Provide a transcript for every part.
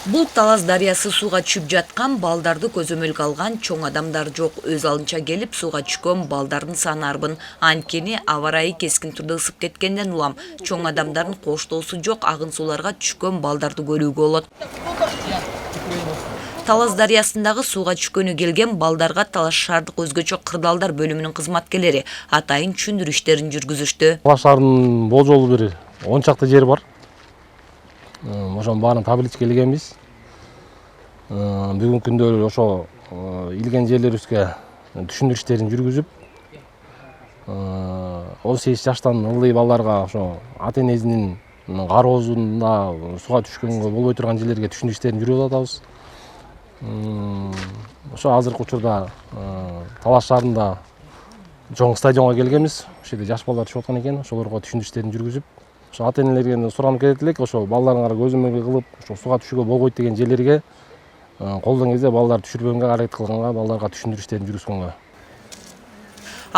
Бул Талас дарыясы сууга түшүп жаткан, балдарды көзөмөлгө алган, чоң адамдар жок, өз алынча келип сууга түшкөн балдардын саны арбын. Анткени аба ырайы кескин турда ысып кеткенден улам чоң адамдардын коштоосу жок, агын сууларга түшкөн балдарды көрүүгө болот. Талас дарыясындагы сууга түшкөнү келген балдарга Талас шаардык өзгөчө кырдаалдар бөлүмүнүн кызматкерлери атайын түшүндүрүү иштерин жүргүзүштү. Талас шаарынын болжолу бир 10 чакты жери бар. Ошонун баарын табличке илгенбиз. Бүгүнкү күндө ошо илген жерлерибизге түшүндүрүү иштерин жүргүзүп, 18 жаштан ылдый балдарга ошо ата-энесинин кароосунда сууга түшкөнгө болбой турган жерлерге түшүндүрүү иштерин жүргүзүп атабыз. Ошо азыркы учурда Талас шаарында чоң стадионго келгенбиз. Ошол жерде жаш балдар түшүп аткан экен. Ошолорго түшүндүрүү иштерин жүргүзүп, ошо ата-энелерге суранып келет элек, ошо балдарыңар көзөмөлгө кылып, ошо сууга түшүүгө болбойт деген жерлерге колдон кезде балдар түшүрбөгөнгө аракет кылганга, балдарга түшүндүрүү иштерин жүргүзгөнгө.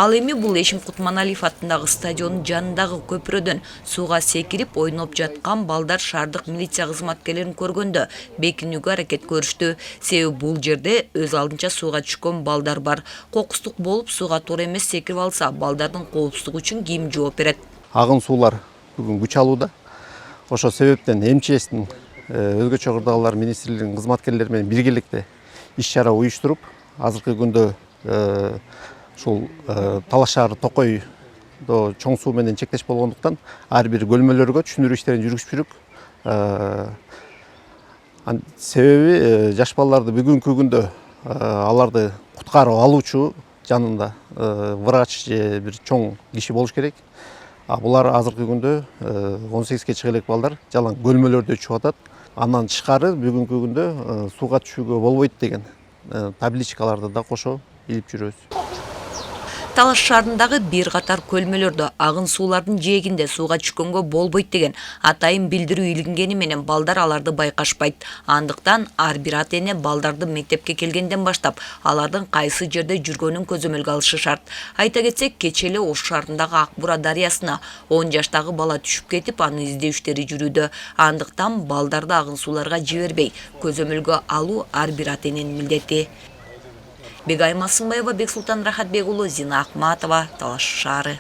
Ал эми бул Эшим Кутманалиев аттындагы стадиондун жанындагы көпүрөдөн сууга секирип ойноп жаткан балдар шаардык милиция кызматкерлерин көргөндө бекинүүгө аракет көрүштү. Себеби бул жерде өз алдынча сууга түшкөн балдар бар. Кокустук болуп сууга туура эмес секирип алса, балдардын коопсуздугу үчүн ким жооп берет? Агын суулар бүгүн күч алууда. Ошол себептен МЧСтин өзгөчө кырдаалдар министрлигинин кызматкерлери менен биргеликте иш-чара уюштуруп, азыркы күндө ушул Талас шаары Токойдо чоң суу менен чектеш болгондуктан ар бир бөлмөлөргө түшүндүрүү иштерин жүргүзүп жүрүк. Себеби жаш балдарды бүгүнкү күндө аларды куткарып алуучу жанында врач же бир чоң киши болуш керек. Булар азыркы күндө 18ге чыга элек балдар жалаң бөлмөлөрдө түшүп атат. Андан тышкары бүгүнкү күндө сууга түшүүгө болбойт деген табличкаларды да кошо илип жүрөбүз. Талас шаарындагы бир катар көлмөлөрдө агын суулардын жээгинде сууга түшкөнгө болбойт деген атайын билдирүү илингени менен балдар аларды байкашпайт. Андыктан ар бир ата-эне балдарды мектепке келгенден баштап алардын кайсы жерде жүргөнүн көзөмөлгө алышы шарт. Айта кетсек, кечээ эле Ош шаарындагы Ак Бура дарыясына 10 жаштагы бала түшүп кетип, анын издөө иштери жүрүүдө. Андыктан балдарды агын сууларга жибербей көзөмөлгө алуу ар бир ата-эненин милдети. Бегай Масымбаева, Бексултан Рахатбек уулу, Зина Акматова, Талас шаары.